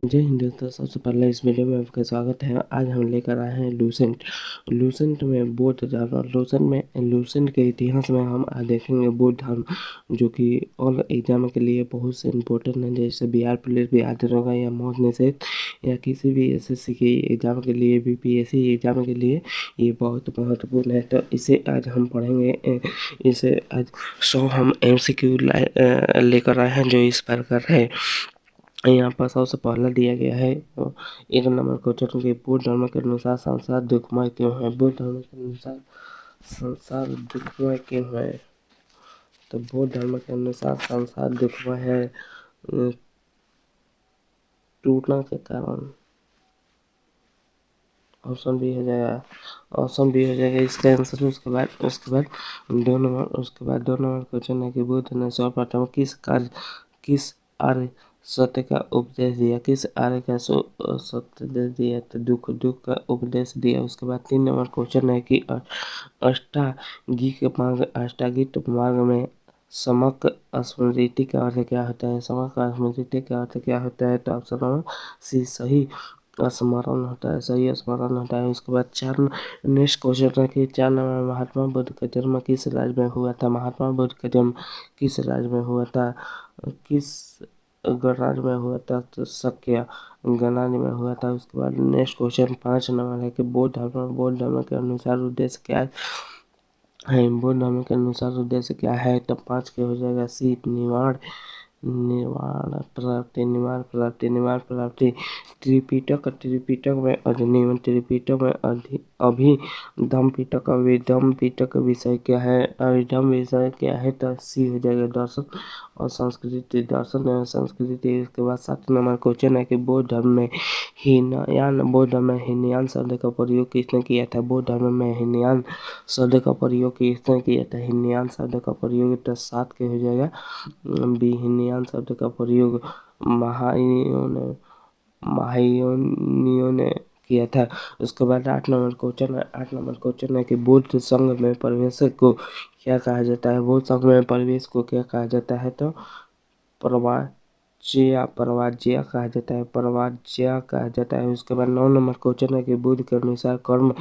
जय हिंद दोस्तों, सबसे पहले इस वीडियो में आपका स्वागत है। आज हम लेकर आए हैं लूसेंट। लूसेंट में बौद्ध धर्म और लूसेंट के इतिहास में हम आज देखेंगे बौद्ध धर्म, जो कि ऑल एग्जाम के लिए बहुत से इम्पोर्टेंट है, जैसे बिहार पुलिस, बिहार दरोगा या मौत निषेध या किसी भी एसएससी के एग्जाम के लिए, बीपीएससी एग्जाम के लिए ये बहुत महत्वपूर्ण है। तो इसे आज हम पढ़ेंगे। इसे आज हम MCQ लेकर आए हैं, जो इस प्रकार है। यहाँ पर सबसे पहला दिया गया है एक नंबर क्वेश्चन के बौद्ध धर्म के अनुसार संसार दुखमय क्यों है। बौद्ध धर्म के अनुसार संसार दुखमय क्यों है। तो बौद्ध धर्म के अनुसार संसार दुखमय है टूटना के कारण। ऑप्शन बी हो जाएगा, ऑप्शन बी हो जाएगा इसका आंसर। उसके बाद 2 नंबर क्वेश्चन है कि बुद्ध ने सर्वप्रथम किस आर्य सत्य का उपदेश दिया। किस आर्य का सत्य दिया, तो दुख का उपदेश दिया। उसके बाद 3 नंबर क्वेश्चन है कि अष्टांगिक मार्ग में समक स्मृति का अर्थ क्या होता है। समक स्मृति का अर्थ क्या होता है, तो ऑप्शन नंबर सी सही स्मरण होता है, सही स्मरण होता है। उसके बाद नेक्स्ट क्वेश्चन है कि 4 नंबर महात्मा बुद्ध का जन्म किस राज्य में हुआ था। महात्मा बुद्ध का जन्म किस राज्य में हुआ था, किस गणराज्य में हुआ था, तो शक्य गणराज्य में हुआ था। उसके बाद नेक्स्ट क्वेश्चन 5 नंबर है कि बौद्ध धर्म के अनुसार उद्देश्य क्या है। बौद्ध धर्म के अनुसार उद्देश्य क्या है, तो 5 के हो जाएगा सी निर्वाण प्राप्ति। त्रिपिटक में अधिनियम, त्रिपिटक में अभिधम पिटक विषय क्या है। अभिधम विषय क्या है, तो सी हो जाएगा दर्शन और संस्कृति, दर्शन एवं संस्कृति। उसके बाद 7 नंबर क्वेश्चन है कि बौद्ध धर्म में हीनयान शब्द का प्रयोग किसने किया था। बौद्ध धर्म में हीनयान शब्द का प्रयोग किसने किया था। हीनयान शब्द का प्रयोग तो 7 के हो जाएगा बी। हीनयान शब्द का प्रयोग महायानियों ने किया था। उसके बाद 8 नंबर क्वेश्चन है कि बौद्ध संघ में प्रवेश को क्या कहा जाता है। बौद्ध संघ में प्रवेश को क्या कहा जाता है, तो प्रवाज्या कहा जाता है। उसके बाद 9 नंबर क्वेश्चन है कि बुद्ध के अनुसार कर्म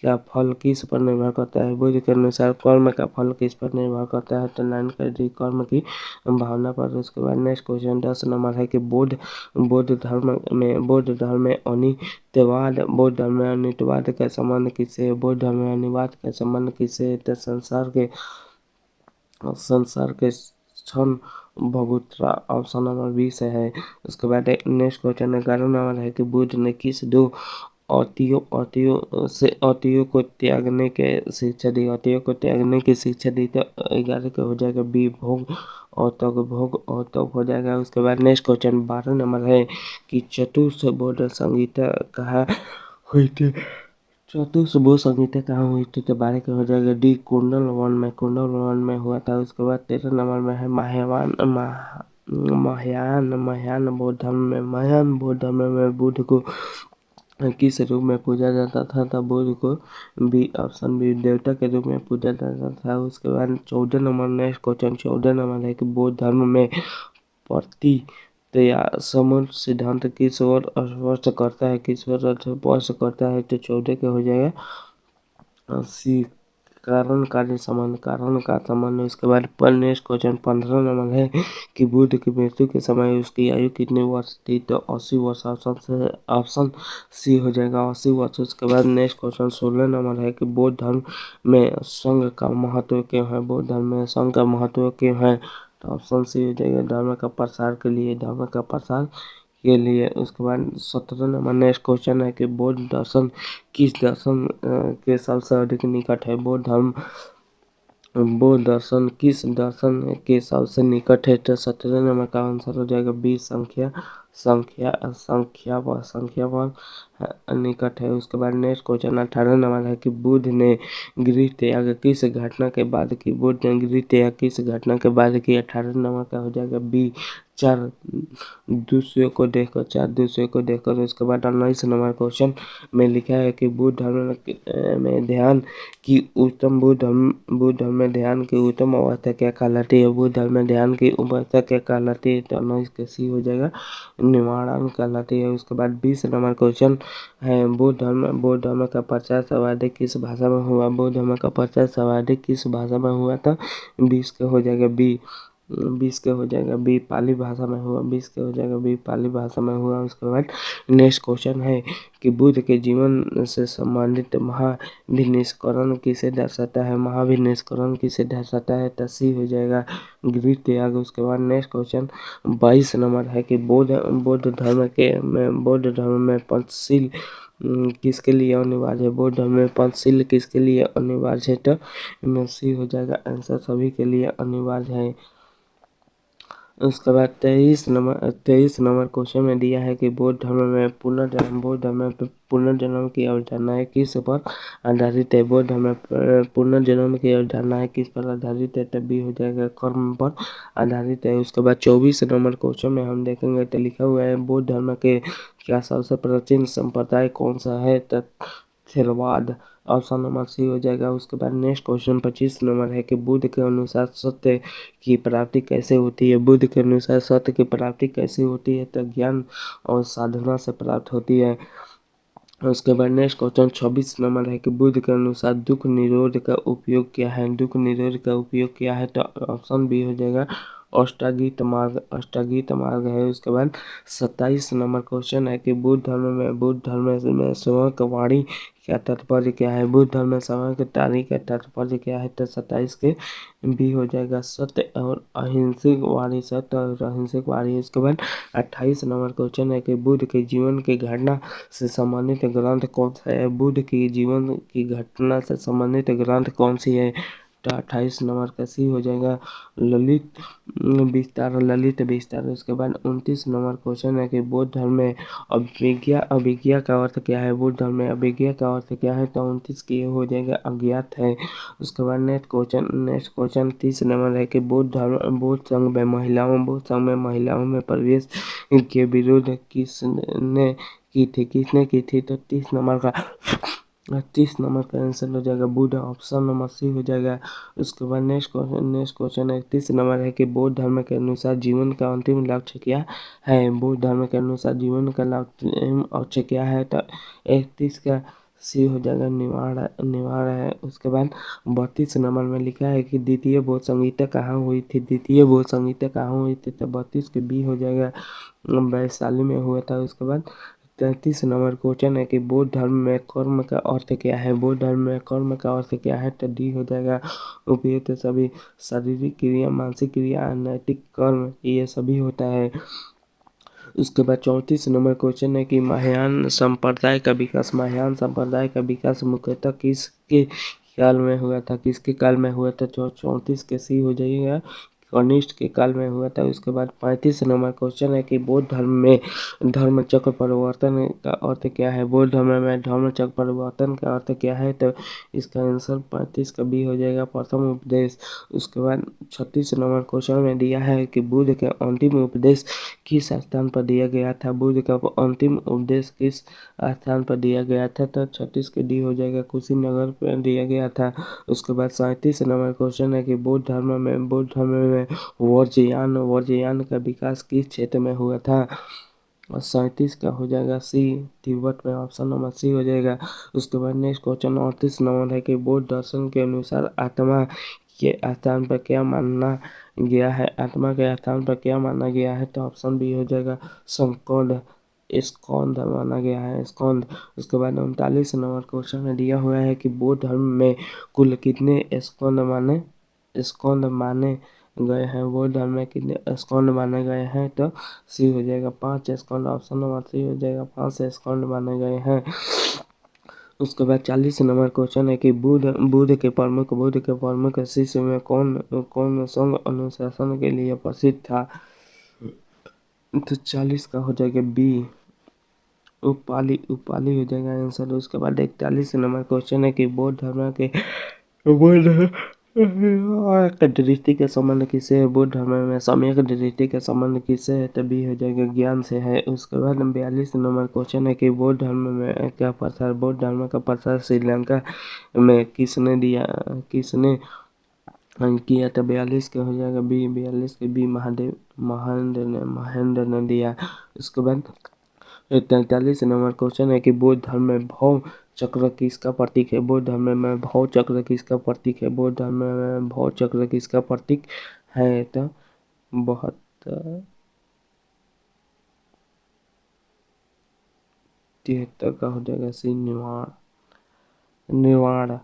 का फल किस पर निर्भर करता है। बुद्ध के अनुसार कर्म का फल किस पर निर्भर करता है, तो 9 का डी कर्म की भावना पर। उसके बाद नेक्स्ट क्वेश्चन 10 नंबर है कि बौद्ध धर्म में अनित्यवाद का संबंध किससे है। बौद्ध धर्म में अनिवाद का संबंध किससे है, तो संसार के क्षण भगुत्रा, ऑप्शन नंबर 20 है। उसके बाद नेक्स्ट क्वेश्चन 11 नंबर है कि बुद्ध ने किस 2 अतियों को त्यागने के शिक्षा दी। अतियों को त्यागने की शिक्षा दी, तो 11 का हो जाएगा बी भोग और तब हो जाएगा। उसके बाद नेक्स्ट क्वेश्चन 12 नंबर है कि चतुर्थ बौद्ध संहिता कहाँ हुई थी। चतुर्थ बौद्ध संहिता कहाँ हुई थी, तो 12 का हो जाएगा डी कुंडल वन में हुआ था। उसके बाद 13 नंबर में है महायान बौद्ध धर्म में बुद्ध को किस रूप में पूजा जाता था, तब बुद्ध को बी, ऑप्शन बी देवता के रूप में पूजा जाता था। उसके बाद 14 नंबर नेक्स्ट क्वेश्चन 14 नंबर है कि बौद्ध धर्म में प्रति या समुद्र सिद्धांत किस ओर स्पष्ट करता है, तो 14 के हो जाएगा सी कारण का संबंध। उसके बाद नेक्स्ट क्वेश्चन 15 नंबर है कि बुद्ध की मृत्यु के समय उसकी आयु कितने वर्ष थी, तो 80 वर्ष, ऑप्शन सी हो जाएगा 80 वर्ष। उसके बाद नेक्स्ट क्वेश्चन 16 नंबर है कि बौद्ध धर्म में संघ का महत्व क्यों है। बौद्ध धर्म में संघ का महत्व क्यों है, तो ऑप्शन सी हो जाएगा धर्म का प्रसार के लिए। उसके बाद 17 नंबर नेक्स्ट क्वेश्चन है कि बौद्ध दर्शन किस दर्शन के सबसे अधिक निकट है। बौद्ध दर्शन किस दर्शन के सबसे निकट है, तो 17 नंबर का आंसर हो जाएगा बी संख्या पर निकट है। उसके बाद नेक्स्ट क्वेश्चन 18 नंबर है कि बुद्ध ने गृह त्याग किस घटना के बाद की। 18 नंबर का हो जाएगा बी चार दूसरे को देखकर उसके बाद 19 नंबर क्वेश्चन में लिखा है कि बुद्ध धर्म में ध्यान की उत्तम बुद्ध धर्म में ध्यान की उत्तम अवस्था क्या कहलाती है? बुद्ध धर्म में ध्यान की अवस्था क्या कहलाती है? तो 19 का सी हो जाएगा, निवारण कहलाती है। उसके बाद 20 नंबर क्वेश्चन है, बुद्ध धर्म का प्रचार सर्वाधिक किस भाषा में हुआ? बुद्ध धर्म का प्रचार सर्वाधिक किस भाषा में हुआ था? 20 का हो जाएगा बी। 20 का हो जाएगा बी, पाली भाषा में हुआ। 20 का हो जाएगा बी, पाली भाषा में हुआ। उसके बाद नेक्स्ट क्वेश्चन है कि बुद्ध के जीवन से संबंधित महाभिनिष्करण किसे दर्शाता है? महाभिनिष्करण किसे दर्शाता है? तो सी हो जाएगा, गृह त्याग। उसके बाद नेक्स्ट क्वेश्चन 22 नंबर है कि बौद्ध धर्म में पंचशील किसके लिए अनिवार्य है? बौद्ध धर्म में पंचशील किसके लिए अनिवार्य है? तो इनमें सी हो जाएगा आंसर, सभी के लिए अनिवार्य है। उसके बाद 23 नंबर क्वेश्चन में दिया है कि बौद्ध धर्म में पुनर्जन्म की अवधारणा है किस पर आधारित है? बौद्ध धर्म में पुनर्जन्म की अवधारणा है किस पर आधारित है? तब भी हो जाएगा कर्म पर आधारित है। उसके बाद 24 नंबर क्वेश्चन में हम देखेंगे तो लिखा हुआ है बौद्ध धर्म के क्या सबसे प्राचीन संप्रदाय कौन सा है? तो थेरवाद, ऑप्शन नंबर सी हो जाएगा। उसके बाद नेक्स्ट क्वेश्चन 25 नंबर है कि बुद्ध के अनुसार सत्य की प्राप्ति कैसे होती है? बुद्ध के अनुसार सत्य की प्राप्ति कैसे होती है? तो ज्ञान और साधना से प्राप्त होती है। उसके बाद नेक्स्ट क्वेश्चन 26 नंबर है कि बुद्ध के अनुसार दुख निरोध का उपयोग क्या है? दुख निरोध का उपयोग क्या है? तो ऑप्शन बी हो जाएगा, अष्टांगिक मार्ग है। उसके बाद 27 नंबर क्वेश्चन है कि बुद्ध धर्म में श्रवण वाणी का तात्पर्य क्या है? बुद्ध धर्म में श्रवण के वाणी का तात्पर्य क्या है? तो 27 के बी हो जाएगा, सत्य और अहिंसक वाणी, सत्य और अहिंसक वाणी। उसके बाद 28 नंबर क्वेश्चन है कि बुद्ध के जीवन की घटना से संबंधित ग्रंथ कौन सा है? बुद्ध की जीवन की घटना से संबंधित ग्रंथ कौन सी है? तो 28 नंबर का सी हो जाएगा, ललित विस्तार। उसके बाद 29 नंबर क्वेश्चन है कि बौद्ध धर्म में अभिज्ञा का अर्थ क्या है? बुद्ध धर्म में अभिज्ञा का अर्थ क्या है? तो 29 की हो जाएगा, अज्ञात है। उसके बाद नेक्स्ट क्वेश्चन 30 नंबर है कि बौद्ध संघ में महिलाओं में प्रवेश के विरोध किसने की थी? तो 30 नंबर का आंसर हो जाएगा बुद्ध, ऑप्शन नंबर सी हो जाएगा। उसके बाद नेक्स्ट क्वेश्चन 31 नंबर है कि बौद्ध धर्म के अनुसार जीवन का अंतिम लक्ष्य क्या है? बौद्ध धर्म के अनुसार जीवन का लक्ष्य क्या है? तो 31 का सी हो जाएगा, निवाड़ है। उसके बाद 32 नंबर में लिखा है कि द्वितीय बौद्ध संहिता कहाँ हुई थी? द्वितीय बौद्ध संहिता कहाँ हुई थी? तो 32 के बी हो जाएगा, वैशाली में हुआ था। उसके बाद 33 नंबर क्वेश्चन है कि बौद्ध धर्म में कर्म का अर्थ क्या है? बौद्ध धर्म में कर्म का अर्थ क्या है? तो डी हो जाएगा, उपयुक्त सभी शारीरिक क्रिया, मानसिक क्रिया, नैतिक कर्म, ये सभी होता है। उसके बाद 34 नंबर क्वेश्चन है कि महायान संप्रदाय का विकास मुख्यतः किसके काल में हुआ था? किसके काल में हुआ था? 34 के सी हो जाइएगा, कनिष्ठ के काल में हुआ था। उसके बाद 35 नंबर क्वेश्चन है कि बौद्ध धर्म में धर्म चक्र परिवर्तन का अर्थ क्या है? बौद्ध धर्म में धर्म चक्र परिवर्तन का अर्थ क्या है? तो इसका आंसर 35 का बी हो जाएगा, प्रथम उपदेश। उसके बाद 36 नंबर क्वेश्चन में दिया है कि बुद्ध के अंतिम उपदेश किस स्थान पर दिया गया था? बुद्ध का अंतिम उपदेश किस स्थान पर दिया गया था? तो 36 के डी हो जाएगा, कुशीनगर पर दिया गया था। उसके बाद 37 नंबर क्वेश्चन है कि बौद्ध धर्म में वज्रयान का विकास किस क्षेत्र में हुआ था? और 37 का हो जाएगा सी, तिब्बत में, ऑप्शन नंबर सी हो जाएगा। उसके बाद नेक्स्ट क्वेश्चन 38 नंबर है कि बौद्ध दर्शन के अनुसार आत्मा के स्थान पर क्या माना गया है? आत्मा के स्थान पर क्या माना गया है? तो ऑप्शन बी हो जाएगा, स्कंद माना गया है, स्कंद। उसके बाद 39 नंबर क्वेश्चन में दिया हुआ है कि बौद्ध धर्म में कुल कितने स्कंद माने गए हैं? बौद्ध धर्म में कितने स्कंद माने गए हैं? तो सी हो जाएगा, 5 स्कंद, ऑप्शन नंबर सी हो जाएगा, 5 स्कंद माने गए हैं। उसके बाद 40 नंबर क्वेश्चन है कि बुद्ध के प्रमुख शिष्य में कौन संघ अनुशासन के लिए प्रसिद्ध था? तो 40 का हो जाएगा बी, उपाली हो जाएगा आंसर। उसके बाद 41 नंबर क्वेश्चन है कि बौद्ध और का दृष्टि का संबंध किससे है? बौद्ध धर्म में समय का दृष्टि का संबंध किससे है? तभी हो जाएगा ज्ञान से है। उसके बाद 42 नंबर क्वेश्चन है कि बौद्ध धर्म में क्या प्रसार, बौद्ध धर्म का प्रसार श्रीलंका में किसने दिया, किसने किया? तो 42 का हो जाएगा बी, 42 के बी महादेव महेंद्र ने दिया। उसके बाद 43 नंबर क्वेश्चन है कि बौद्ध धर्म में भव चक्र किसका प्रतीक है? बौद्ध धर्म में भव चक्र किसका प्रतीक है? बौद्ध धर्म में भव चक्र किसका प्रतीक है? तो 73 का हो जाएगा सी, निर्वाण। निर्वाण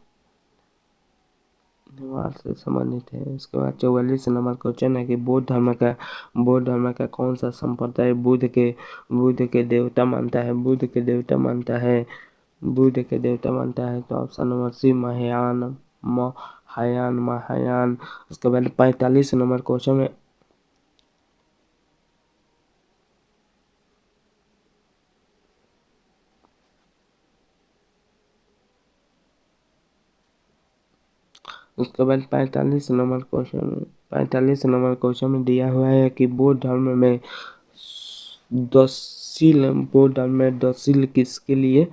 निर्वाण से संबंधित है। उसके बाद 44 नंबर क्वेश्चन है कि बौद्ध धर्म का कौन सा संप्रदाय बुद्ध के देवता मानता है? बुद्ध के देवता मानता है, बुद्ध के देवता मानता है। तो ऑप्शन नंबर सी महायान। उसके बाद 45 नंबर क्वेश्चन में उसके बाद 45 नंबर क्वेश्चन में दिया हुआ है कि बौद्ध धर्म में बौद्ध धर्म में दशील किसके लिए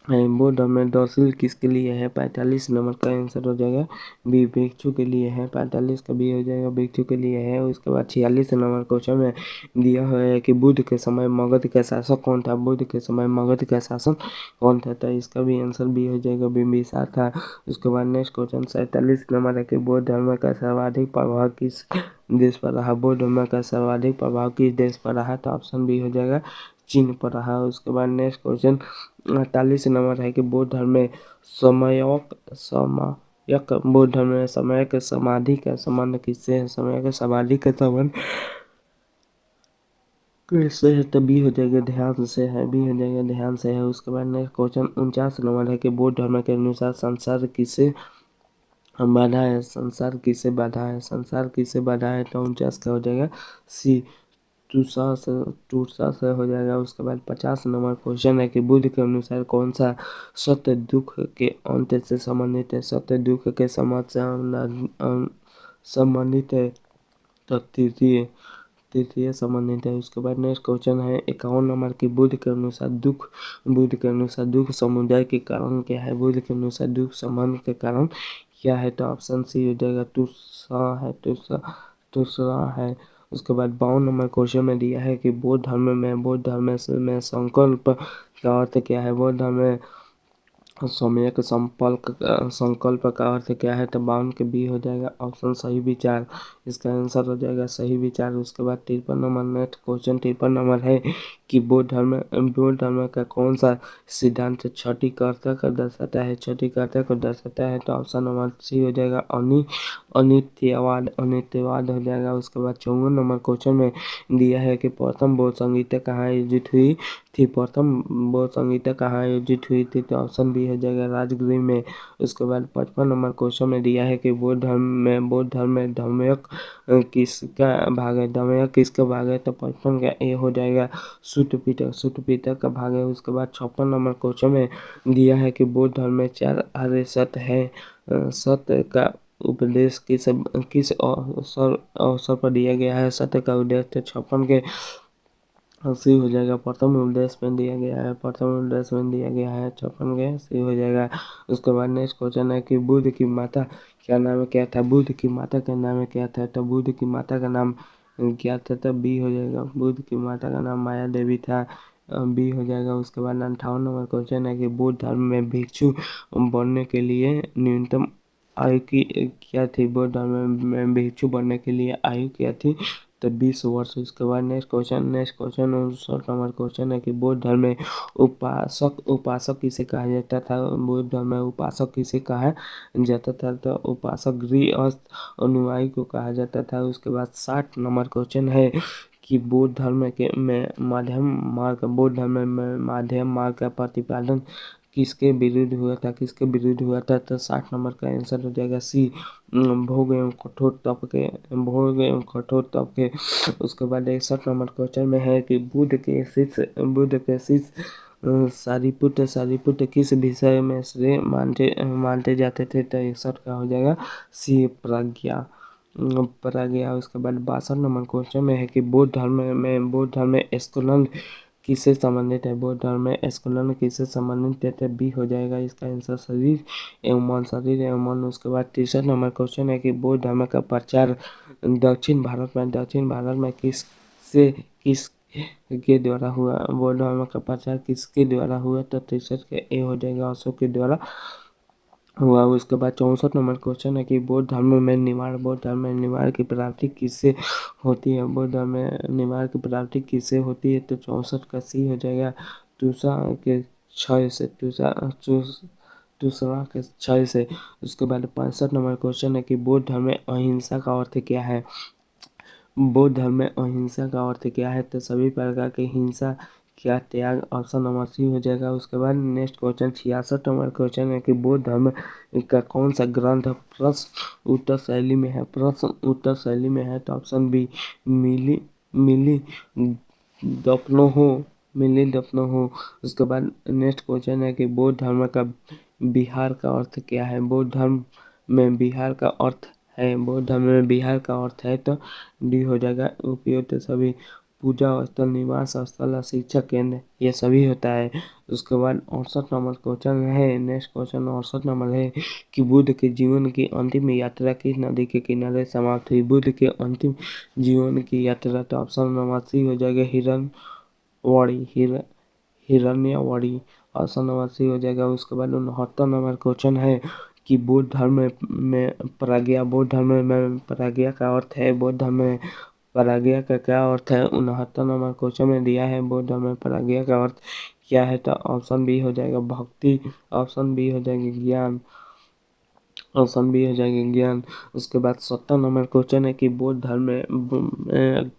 बौद्ध धर्म में दशील किसके लिए है? 45 नंबर का आंसर हो जाएगा बी, भिक्षु के लिए है। 45 का बी हो जाएगा, भिक्षु के लिए है। उसके बाद 46 नंबर क्वेश्चन में दिया हुआ है कि बुद्ध के समय मगध का शासक कौन था? बुद्ध के समय मगध का शासक कौन था? तो इसका भी आंसर बी हो जाएगा, बिंबिसार था। उसके बाद नेक्स्ट क्वेश्चन 47 नंबर है कि बौद्ध धर्म का सर्वाधिक प्रभाव किस देश पर रहा? बौद्ध धर्म का सर्वाधिक प्रभाव किस देश पर रहा? तो ऑप्शन बी हो जाएगा, चीन पर रहा। उसके बाद नेक्स्ट क्वेश्चन 48 नंबर है कि बौद्ध धर्म में बौद्ध धर्म में समय के समाधि का संबंध किससे है? समय के समाधि का संबंध किससे है? तो बी हो जाएगा, ध्यान से है। बी हो जाएगा, ध्यान से है। उसके बाद नेक्स्ट क्वेश्चन 49 नंबर है कि बौद्ध धर्म के अनुसार संसार किसे बाधा है? संसार किसे बाधा है? संसार किसे बाधा है? तो 49 का हो जाएगा सी, टूसा से हो जाएगा। उसके बाद 50 नंबर क्वेश्चन है कि बुद्ध के अनुसार कौन सा सत्य दुख के अंत से संबंधित है? सत्य दुख के समाज से संबंधित है। तो तृतीय संबंधित है। उसके बाद नेक्स्ट क्वेश्चन है 51 नंबर की बुद्ध के अनुसार दुख समुदाय के कारण क्या है? बुद्ध के अनुसार दुख संबंध के कारण क्या है? तो ऑप्शन सी हो जाएगा, दूसरा है। उसके बाद 52 नंबर क्वेश्चन में दिया है कि बौद्ध धर्म में संकल्प का अर्थ क्या है? बौद्ध धर्म में सम्यक संकल्प का अर्थ क्या है? तो 52 के बी हो जाएगा, ऑप्शन सही विचार। इसका आंसर हो जाएगा सही विचार। उसके बाद 53 नंबर नेक्स्ट क्वेश्चन 53 नंबर है कि बौद्ध धर्म का कौन सा सिद्धांत छठी कर्ता को दर्शाता है? छठी कर्ता को दर्शाता है। तो ऑप्शन नंबर सी हो जाएगा, अनित्यवाद हो जाएगा। उसके बाद 54 नंबर क्वेश्चन में दिया है कि प्रथम बौद्ध संहिता कहाँ आयोजित हुई थी? प्रथम बौद्ध संहिता कहाँ आयोजित हुई थी? तो ऑप्शन बी हो जाएगा, राजगृह में। उसके बाद 55 नंबर क्वेश्चन में दिया है कि बौद्ध धर्म में धम्मक किसका भाग है? धम्मक किसका भाग है? तो 55 का ए हो जाएगा, सुत्त पिटक का भाग है। उसके बाद 56 नंबर क्वेश्चन में दिया है कि बौद्ध धर्म में 4 आर्य सत्य है। सत्य का उपदेश किस अवसर पर दिया गया है? सत्य का उद्देश्य 56 के सी हो जाएगा, प्रथम उपदेश में दिया गया है। 56 के सी हो जाएगा। उसके बाद नेक्स्ट क्वेश्चन है कि बुद्ध की माता क्या नाम क्या था? बुद्ध की माता का नाम क्या था? तो बुद्ध की माता का नाम क्या था? तो बी हो जाएगा, बुद्ध की माता का नाम माया देवी था। बी हो जाएगा। उसके बाद 58 नंबर क्वेश्चन है कि बौद्ध धर्म में भिक्षु बनने के लिए न्यूनतम आयु की क्या थी? बौद्ध धर्म में भिक्षु बनने के लिए आयु क्या थी? तो 20 वर्ष। उसके बाद नेक्स्ट क्वेश्चन 59 नंबर क्वेश्चन है कि बौद्ध धर्म में उपासक किसे कहा जाता था? बौद्ध धर्म में उपासक किसे कहा जाता था? तो उपासक गृहस्थ अनुयायी को कहा जाता था। उसके बाद 60 नंबर क्वेश्चन है कि बौद्ध धर्म में माध्यम मार्ग का प्रतिपादन किसके विरुद्ध हुआ था? तो 60 नंबर का आंसर हो जाएगा सी, भोग एवं कठोर तप के। उसके बाद 61 नंबर क्वेश्चन में है कि बुद्ध के शिष्य सारीपुत्र किस विषय में श्रेय मानते जाते थे, तो 61 का हो जाएगा सी प्रज्ञा। उसके बाद 62 नंबर क्वेश्चन में है कि बौद्ध धर्म में स्कंद किससे संबंधित है, बौद्ध धर्म में स्कंद किससे संबंधित है, तो बी हो जाएगा इसका आंसर शरीर एवं मन। उसके बाद 63 नंबर क्वेश्चन है कि बौद्ध धर्म का प्रचार दक्षिण भारत में किस के द्वारा हुआ, बौद्ध धर्म का प्रचार किसके द्वारा हुआ, तो 63 का ए हो जाएगा अशोक के द्वारा हुआ। उसके बाद 64 नंबर क्वेश्चन है कि बौद्ध धर्म में निवाड़ की प्राप्ति किससे होती है, बौद्ध धर्म में निवाड़ की प्राप्ति किससे होती है, तो 64 का सी हो जाएगा तुषा के क्षय से, दूसरा के क्षय से। उसके बाद 65 नंबर क्वेश्चन है कि बौद्ध धर्म में अहिंसा का अर्थ क्या है, बौद्ध धर्म में अहिंसा का अर्थ क्या है, तो सभी प्रकार की हिंसा क्या त्याग, ऑप्शन नंबर सी हो जाएगा। उसके बाद नेक्स्ट क्वेश्चन 66 नंबर क्वेश्चन है कि बौद्ध धर्म का कौन सा ग्रंथ प्रश्न उत्तर शैली में है, तो ऑप्शन बी मिली दफनो हो। उसके बाद नेक्स्ट क्वेश्चन है कि बौद्ध धर्म का बिहार का अर्थ क्या है, बौद्ध धर्म में बिहार का अर्थ है, तो डी हो जाएगा उपयुक्त सभी पूजा स्थल, निवास स्थल और शिक्षा केंद्र, ये सभी होता है। उसके बाद 68 नंबर क्वेश्चन है, नेक्स्ट क्वेश्चन 68 नंबर है कि बुद्ध के जीवन की अंतिम यात्रा किस नदी के किनारे समाप्त हुई, बुद्ध के अंतिम जीवन की यात्रा, तो ऑप्शन नंबर सी हो जाएगा हिरण्यवाड़ी, ऑप्शन नंबर सी हो जाएगा। उसके बाद 69 नंबर क्वेश्चन है कि बौद्ध धर्म में प्रज्ञा का अर्थ है, बौद्ध धर्म में प्रज्ञा का क्या अर्थ है, 69 नंबर क्वेश्चन में दिया है बौद्ध धर्म में प्रज्ञा का अर्थ क्या है, तो ऑप्शन बी हो जाएगा भक्ति, ऑप्शन बी हो जाएगा ज्ञान, ऑप्शन बी हो जाएगा ज्ञान। उसके बाद 70 नंबर क्वेश्चन है कि बौद्ध धर्म में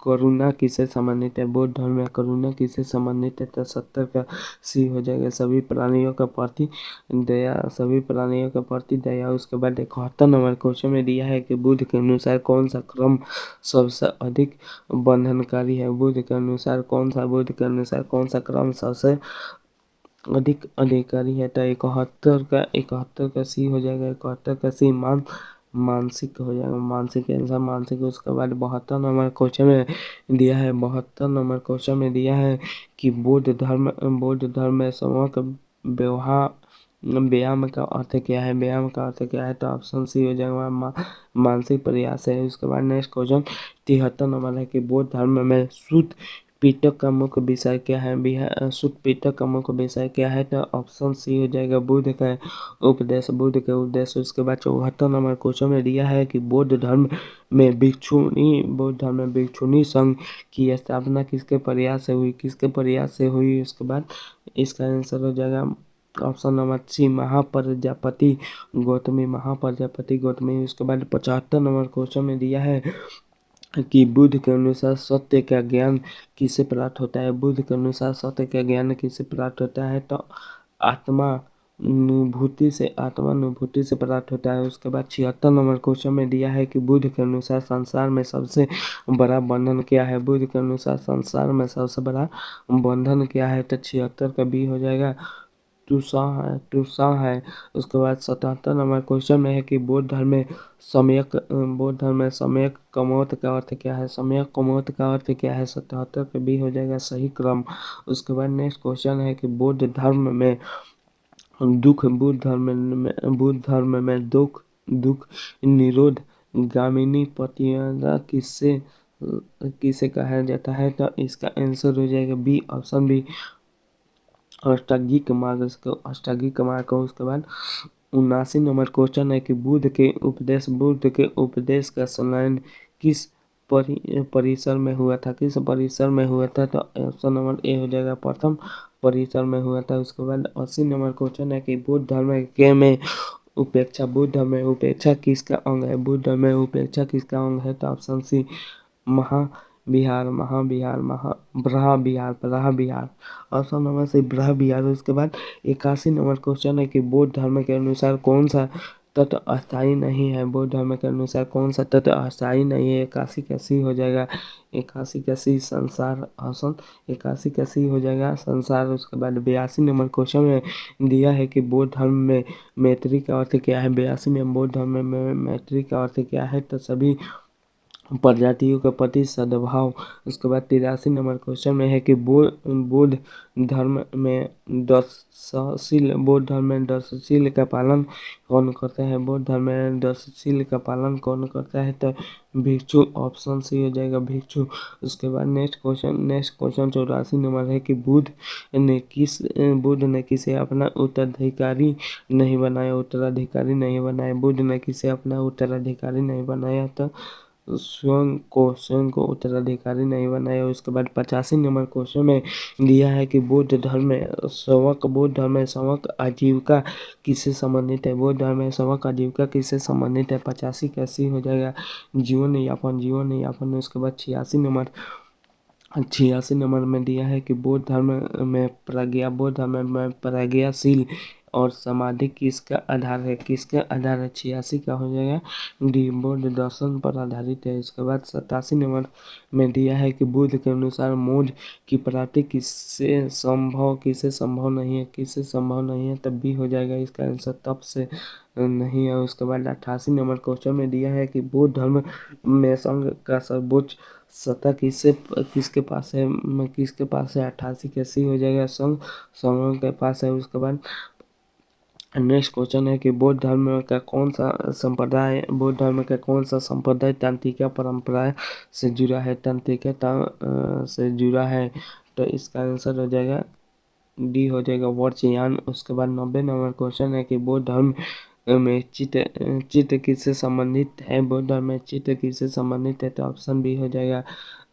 करुणा किससे संबंधित है, बौद्ध धर्म में करुणा किससे संबंधित है, तो 70 का सी हो जाएगा सभी प्राणियों के प्रति दया। उसके बाद 71 नंबर क्वेश्चन में दिया है कि बुद्ध के अनुसार कौन सा क्रम सबसे अधिक बंधनकारी है, बुद्ध के अनुसार कौन सा क्रम सबसे अधिक अधिकारी है, तो 71 का सी हो जाएगा, 71 का सी मानसिक हो जाएगा, मानसिक आंसर मानसिक। उसके बाद 72 नंबर क्वेश्चन में दिया है कि बौद्ध धर्म में समूह का व्यायाम का अर्थ क्या है, तो ऑप्शन सी हो जाएगा मानसिक प्रयास है। उसके बाद नेक्स्ट क्वेश्चन 73 नंबर है कि बौद्ध धर्म में शुद्ध पिटक का मुख्य विषय क्या है, शुद्ध पिटक का मुख्य विषय क्या है, तो ऑप्शन सी हो जाएगा बुद्ध के उपदेश। उसके बाद 74 नंबर क्वेश्चन में दिया है कि बौद्ध धर्म में भिक्षुणी संघ की स्थापना किसके प्रयास से हुई, उसके बाद इसका आंसर हो जाएगा option number C Mahaprajapati Gautami. उसके बाद 75 नंबर क्वेश्चन में दिया है कि बुद्ध के अनुसार सत्य का ज्ञान किससे प्राप्त होता है, तो आत्मानुभूति से प्राप्त होता है। उसके बाद 76 नंबर क्वेश्चन में दिया है कि बुद्ध के अनुसार संसार में सबसे बड़ा बंधन क्या है, क्या है, तो 76 का बी हो जाएगा तुषा है। उसके बाद 77 नंबर क्वेश्चन में है कि बौद्ध धर्म में सम्यक कमौत का अर्थ क्या है, 77 का बी हो जाएगा सही क्रम। उसके बाद नेक्स्ट क्वेश्चन है कि बौद्ध धर्म में दुख निरोध गामिनी प्रतियोगिता किसे कहा जाता है, तो इसका आंसर हो जाएगा बी, ऑप्शन बी अष्टांगिक मार्ग को। उसके बाद 79 नंबर क्वेश्चन है कि बुद्ध के उपदेश का संलयन किस परिसर में हुआ था, तो ऑप्शन नंबर ए हो जाएगा प्रथम परिसर में हुआ था। उसके बाद 80 नंबर क्वेश्चन है कि बुद्ध धर्म में उपेक्षा किसका अंग है, तो ऑप्शन सी ब्रह्म विहार, ऑप्शन नंबर सी ब्रह्म विहार। उसके बाद 81 नंबर क्वेश्चन है कि बौद्ध धर्म के अनुसार कौन सा तत्व अस्थायी नहीं है। बौद्ध धर्म के अनुसार कौन सा तत्व अस्थायी नहीं है? एकासी कैसी हो जाएगा? एकासी कैसी संसार आसन, एकासी कैसी हो जाएगा संसार। उसके बाद 82 नंबर क्वेश्चन में दिया है कि बौद्ध धर्म में मैत्री का अर्थ क्या है? 82 में बौद्ध धर्म में मैत्री का अर्थ क्या है? तो सभी प्रजातियों के प्रति सद्भाव। उसके बाद 83 नंबर क्वेश्चन में है कि बौद्ध धर्म में दशशील, बौद्ध धर्म में दशशील का पालन कौन करता है? बौद्ध धर्म में दशशील का पालन कौन करता है? तो भिक्षु, ऑप्शन सी हो जाएगा भिक्षु। उसके बाद नेक्स्ट क्वेश्चन 84 नंबर है कि बुद्ध ने किसे अपना उत्तराधिकारी नहीं बनाया? उत्तराधिकारी नहीं बनाया, बुद्ध ने किसे अपना उत्तराधिकारी नहीं बनाया? तो स्वयं को उत्तराधिकारी नहीं बनाया। उसके बाद 85 नंबर क्वेश्चन में दिया है कि बौद्ध धर्म में शवक आजीविका किससे संबंधित है? बौद्ध धर्म में शवक आजीविका किससे संबंधित है? 85 कैसी हो जाएगा? जीवन यापन। उसके बाद 86 नंबर में दिया है कि बौद्ध धर्म में प्रज्ञाशील और समाधि किसका आधार है? 86 का हो जाएगा डी, बौद्ध दर्शन पर आधारित है। इसके बाद 87 नंबर में दिया है कि बुद्ध के अनुसार मोक्ष की प्राप्ति किससे संभव नहीं है, तब भी हो जाएगा इसका आंसर तप से नहीं है। उसके बाद 88 नंबर क्वेश्चन में दिया है कि बौद्ध धर्म में संघ का सर्वोच्च सत्ता किसके पास है? 88 कैसी हो जाएगा? संघ के पास है। उसके बाद नेक्स्ट क्वेश्चन है कि बौद्ध धर्म का कौन सा संप्रदाय तांत्रिका परंपरा से जुड़ा है? से जुड़ा है। तो इसका आंसर हो जाएगा डी, हो जाएगा वर्चयान। उसके बाद 90 नंबर क्वेश्चन है कि बौद्ध धर्म में चित्त किससे संबंधित है? बौद्ध धर्म में चित्त किससे संबंधित है? तो ऑप्शन बी हो जाएगा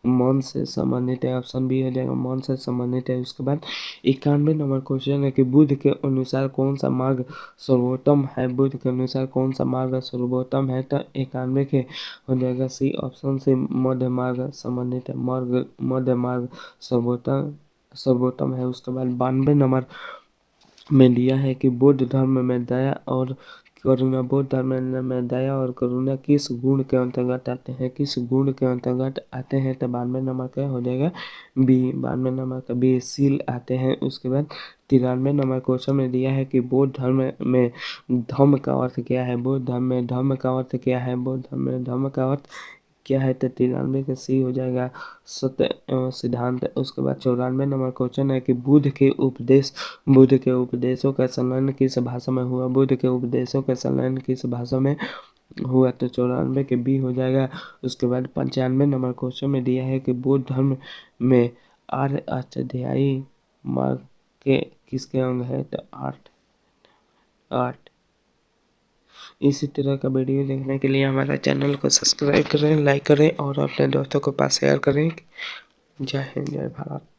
मन से संबंधित है। ऑप्शन बी हो जाएगा मन से संबंधित है। उसके बाद 91 नंबर क्वेश्चन है कि बुद्ध के अनुसार कौन सा मार्ग सर्वोत्तम है? बुद्ध के अनुसार कौन सा मार्ग सर्वोत्तम है? तो 91 के हो जाएगा सी, ऑप्शन से मध्य मार्ग संबंधित है। मध्य मार्ग सर्वोत्तम है। उसके बाद 92 नंबर में दिया है कि बौद्ध धर्म में दया और करुणा किस गुण के अंतर्गत आते हैं? तो 92 नंबर का हो जाएगा बी, 92 नंबर का बी, शील आते हैं। उसके बाद 93 नंबर क्वेश्चन में दिया है कि बौद्ध धर्म में धम्म का अर्थ क्या है? बौद्ध धर्म में धम्म का अर्थ क्या है? बौद्ध धर्म में धम्म का अर्थ क्या है? तो 93 का सी हो जाएगा सत्य सिद्धांत। उसके बाद 94 नंबर क्वेश्चन है कि बुद्ध के उपदेशों का संकलन किस भाषा में हुआ? बुद्ध के उपदेशों का संकलन किस भाषा में हुआ? तो 94 के बी हो जाएगा। उसके बाद 95 नंबर क्वेश्चन में दिया है कि बौद्ध धर्म में आर्य अष्टाध्यायी मार्ग के किसके अंग है? तो 8। इसी तरह का वीडियो देखने के लिए हमारा चैनल को सब्सक्राइब करें, लाइक करें और अपने दोस्तों के पास शेयर करें। जय हिंद, जय भारत।